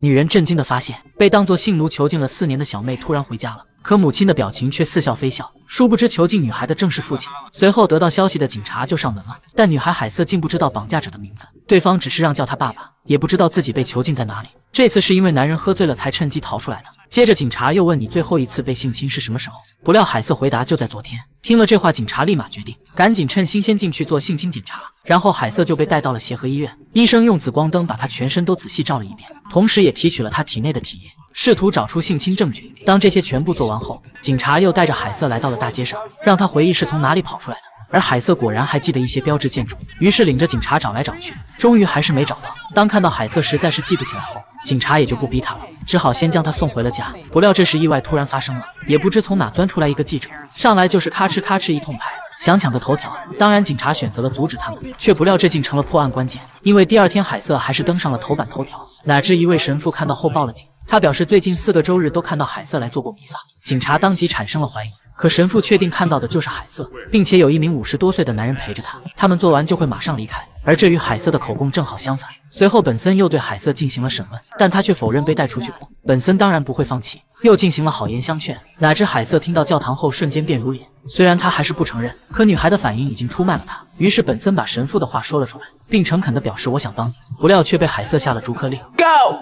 女人震惊地发现，被当作性奴囚禁了4年的小妹突然回家了。可母亲的表情却似笑非笑，殊不知囚禁女孩的正是父亲。随后得到消息的警察就上门了，但女孩海瑟竟不知道绑架者的名字，对方只是让叫她爸爸，也不知道自己被囚禁在哪里。这次是因为男人喝醉了才趁机逃出来的。接着警察又问你最后一次被性侵是什么时候？不料海瑟回答就在昨天。听了这话，警察立马决定赶紧趁新鲜进去做性侵检查。然后海瑟就被带到了协和医院，医生用紫光灯把她全身都仔细照了一遍，同时也提取了她体内的体液，试图找出性侵证据。当这些全部做完后，警察又带着海瑟来到了大街上，让她回忆是从哪里跑出来的。而海瑟果然还记得一些标志建筑，于是领着警察找来找去，终于还是没找到。当看到海瑟实在是记不起来后，警察也就不逼他了，只好先将他送回了家。不料这时意外突然发生了，也不知从哪钻出来一个记者，上来就是咔哧咔哧一通拍，想抢个头条。当然警察选择了阻止他们，却不料这竟成了破案关键，因为第二天海瑟还是登上了头版头条，乃至一位神父看到后报了警。他表示最近4个周日都看到海瑟来做过弥撒，警察当即产生了怀疑。可神父确定看到的就是海瑟，并且有一名50多岁的男人陪着他，他们做完就会马上离开。而这与海瑟的口供正好相反。随后本森又对海瑟进行了审问，但他却否认被带出去过。本森当然不会放弃，又进行了好言相劝，乃至海瑟听到教堂后瞬间变如脸。虽然他还是不承认，可女孩的反应已经出卖了他。于是本森把神父的话说了出来，并诚恳地表示我想帮你，不料却被海瑟下了逐客令。 Go!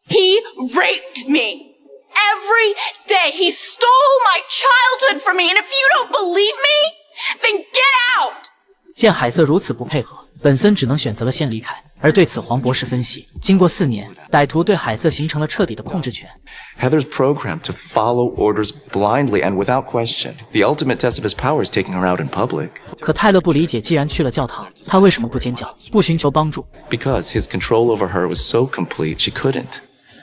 He raped me! Every day he stole my childhood from me, and if you don't believe me, then get out! 见海瑟如此不配合，本森只能选择了先离开。而对此，黄博士分析，经过4年，歹徒对海瑟形成了彻底的控制权。Heather's programmed to follow orders blindly and without question. The ultimate test of his power is taking her out in public. 可泰勒不理解，既然去了教堂，他为什么不尖叫，不寻求帮助？ Because his control over her was so complete, she couldn't.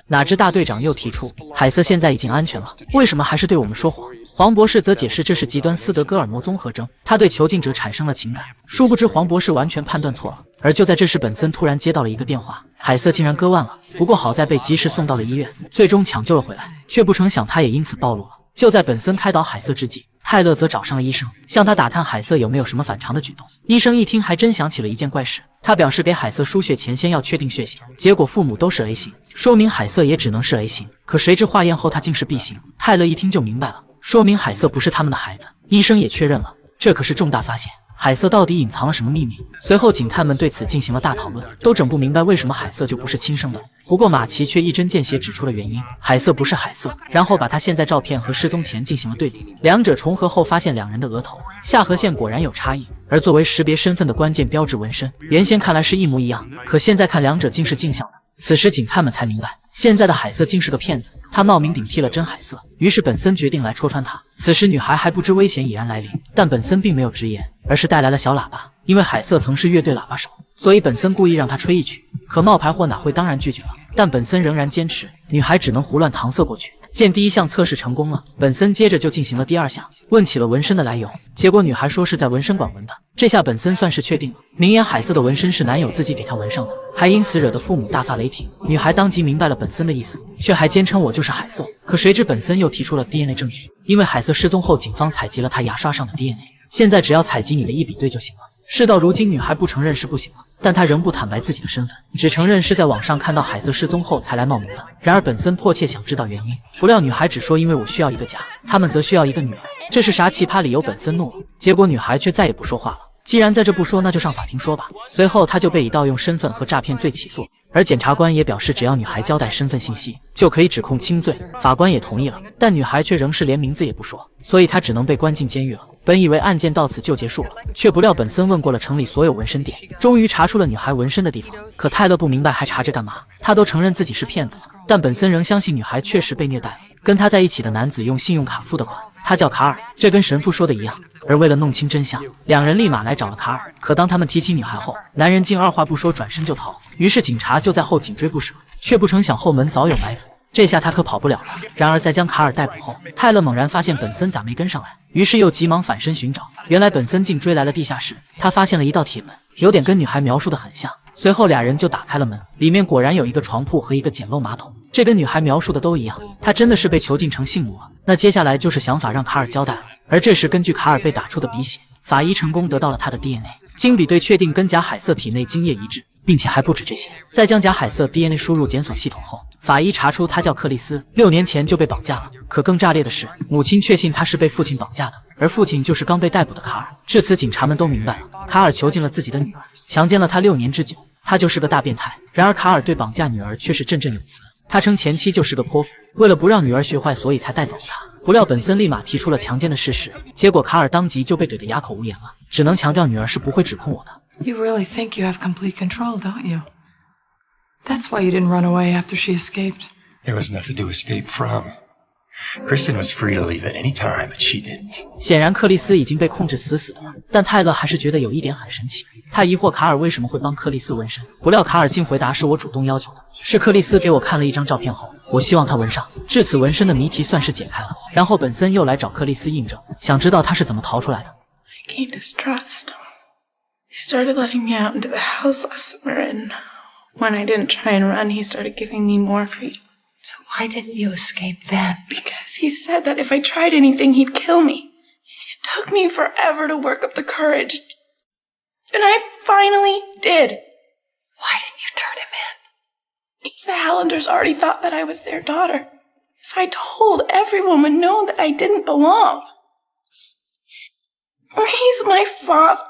哪知大队长又提出，海瑟现在已经安全了，为什么还是对我们说谎？黄博士则解释这是极端斯德哥尔摩综合征，他对囚禁者产生了情感。殊不知黄博士完全判断错了。而就在这时，本森突然接到了一个电话，海瑟竟然割腕了，不过好在被及时送到了医院，最终抢救了回来，却不成想他也因此暴露了。就在本森开导海瑟之际，泰勒则找上了医生，向他打探海瑟有没有什么反常的举动。医生一听，还真想起了一件怪事。他表示给海瑟输血前先要确定血型，结果父母都是 A 型，说明海瑟也只能是 A 型。可谁知化验后他竟是 B 型。泰勒一听就明白了，说明海瑟不是他们的孩子。医生也确认了，这可是重大发现。海瑟到底隐藏了什么秘密？随后警探们对此进行了大讨论，都整不明白为什么海瑟就不是亲生的。不过马奇却一针见血指出了原因，海瑟不是海瑟，然后把他现在照片和失踪前进行了对比，两者重合后发现两人的额头、下颌线果然有差异，而作为识别身份的关键标志纹身，原先看来是一模一样，可现在看两者竟是镜像的。此时警探们才明白，现在的海瑟竟是个骗子，他冒名顶替了真海瑟。于是本森决定来戳穿他。此时女孩还不知危险已然来临，但本森并没有直言，而是带来了小喇叭。因为海瑟曾是乐队喇叭手，所以本森故意让他吹一曲。可冒牌货哪会当然拒绝了，但本森仍然坚持，女孩只能胡乱搪塞过去。见第一项测试成功了，本森接着就进行了第2项，问起了纹身的来由。结果女孩说是在纹身馆纹的，这下本森算是确定了，明言海瑟的纹身是男友自己给她纹上的，还因此惹得父母大发雷霆。女孩当即明白了本森的意思，却还坚称我就是海瑟。可谁知本森又提出了 DNA 证据，因为海瑟失踪后，警方采集了她牙刷上的 DNA， 现在只要采集你的一比对就行了。事到如今，女孩不承认是不行了，但她仍不坦白自己的身份，只承认是在网上看到海瑟失踪后才来冒名的。然而本森迫切想知道原因，不料女孩只说因为我需要一个家，他们则需要一个女儿。这是啥奇葩理由？本森怒了，结果女孩却再也不说话了。既然在这不说，那就上法庭说吧。随后他就被以盗用身份和诈骗罪起诉，而检察官也表示只要女孩交代身份信息就可以指控轻罪。法官也同意了，但女孩却仍是连名字也不说，所以她只能被关进监狱了。本以为案件到此就结束了，却不料本森问过了城里所有纹身店，终于查出了女孩纹身的地方。可泰勒不明白还查这干嘛，他都承认自己是骗子了，但本森仍相信女孩确实被虐待了。跟他在一起的男子用信用卡付的款，他叫卡尔，这跟神父说的一样。而为了弄清真相，两人立马来找了卡尔。可当他们提起女孩后，男人竟二话不说转身就逃。于是警察就在后紧追不舍，却不成想后门早有埋伏，这下他可跑不了了。然而在将卡尔逮捕后，泰勒猛然发现本森咋没跟上来，于是又急忙反身寻找。原来本森竟追来了地下室，他发现了一道铁门，有点跟女孩描述的很像。随后俩人就打开了门，里面果然有一个床铺和一个简陋马桶，这跟女孩描述的都一样。她真的是被囚禁成性奴了。那接下来就是想法让卡尔交代了。而这时根据卡尔被打出的鼻血，法医成功得到了他的 DNA， 经比对确定跟假海瑟体内精液一致。并且还不止这些。在将贾海瑟 DNA 输入检索系统后，法医查出他叫克里斯，6年前就被绑架了。可更炸裂的是，母亲确信他是被父亲绑架的，而父亲就是刚被逮捕的卡尔。至此，警察们都明白了，卡尔囚禁了自己的女儿，强奸了她6年之久，他就是个大变态。然而卡尔对绑架女儿却是振振有词，他称前妻就是个泼妇，为了不让女儿学坏，所以才带走了她。不料本森立马提出了强奸的事实，结果卡尔当即就被怼得哑口无言了，只能强调女儿是不会指控我的。You really think you have complete control, don't you? That's why you didn't run away after she escaped. There was nothing to escape from. Kristen was free to leave at any time, but she didn't. 显然克里斯已经被控制死死的了，但泰勒还是觉得有一点很神奇。他疑惑卡尔为什么会帮克里斯纹身，不料卡尔竟回答是我主动要求的，是克里斯给我看了一张照片后，我希望他纹上。至此纹身的谜题算是解开了。然后本森又来找克里斯印证，想知道他是怎么逃出来的。I gained his trust. He started letting me out into the house last summer, and when I didn't try and run, he started giving me more freedom. So why didn't you escape then? Because he said that if I tried anything, he'd kill me. It took me forever to work up the courage. And I finally did. Why didn't you turn him in? Because the Hallanders already thought that I was their daughter. If I told, everyone would know that I didn't belong. He's my father.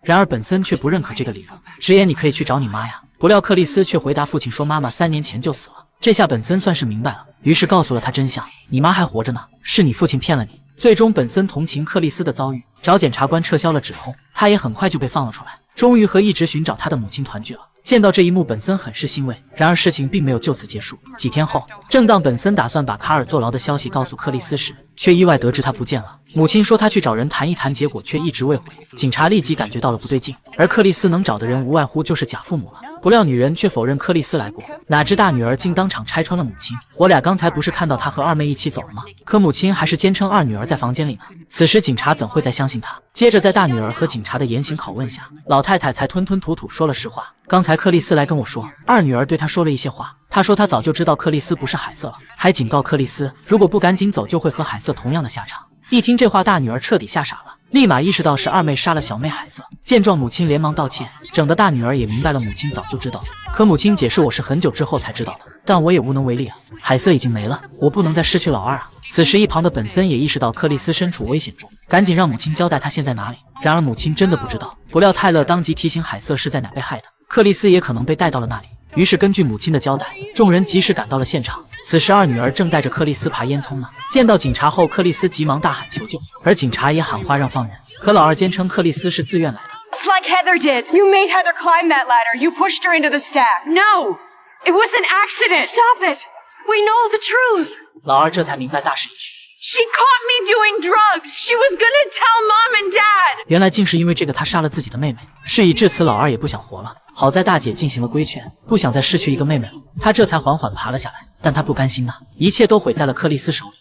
然而本森却不认可这个理由，直言你可以去找你妈呀。不料克里斯却回答父亲说妈妈3年前就死了。这下本森算是明白了，于是告诉了他真相，你妈还活着呢，是你父亲骗了你。最终本森同情克里斯的遭遇，找检察官撤销了指控，他也很快就被放了出来，终于和一直寻找他的母亲团聚了。见到这一幕，本森很是欣慰。然而事情并没有就此结束。几天后，正当本森打算把卡尔坐牢的消息告诉克里斯时，却意外得知他不见了。母亲说他去找人谈一谈，结果却一直未回。警察立即感觉到了不对劲，而克里斯能找的人无外乎就是假父母了。不料女人却否认克里斯来过，哪知大女儿竟当场拆穿了母亲。我俩刚才不是看到她和二妹一起走了吗？可母亲还是坚称二女儿在房间里呢。此时警察怎会再相信她？接着在大女儿和警察的严刑拷问下，老太太才吞吞吐吐说了实话。刚才克里斯来跟我说，二女儿对她说了一些话。她说她早就知道克里斯不是海瑟了，还警告克里斯如果不赶紧走，就会和海瑟同样的下场。一听这话，大女儿彻底吓傻了，立马意识到是二妹杀了小妹海瑟。见状，母亲连忙道歉，整的大女儿也明白了母亲早就知道了。可母亲解释我是很久之后才知道的，但我也无能为力啊，海瑟已经没了，我不能再失去老二啊。此时一旁的本森也意识到克里斯身处危险中，赶紧让母亲交代他现在哪里。然而母亲真的不知道，不料泰勒当即提醒海瑟是在哪被害的，克里斯也可能被带到了那里。于是根据母亲的交代，众人及时赶到了现场。此时二女儿正带着克里斯爬烟囱呢。见到警察后，克里斯急忙大喊求救，而警察也喊话让放人。可老二坚称克里斯是自愿来的。Just like Heather did. You made Heather climb that ladder. You pushed her into the stack. No, it was an accident. Stop it. We know the truth. 老二这才明白大势已去。She caught me doing drugs. She was gonna tell Mom and Dad. 原来竟是因为这个他杀了自己的妹妹。事已至此，老二也不想活了。好在大姐进行了规劝，不想再失去一个妹妹了，他这才缓缓爬了下来。但他不甘心呐，一切都毁在了克里斯手里。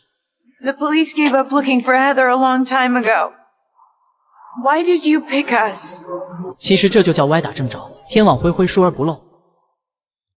The police gave up looking for Heather a long time ago. Why did you pick us? 其实这就叫歪打正着，天网恢恢，疏而不漏。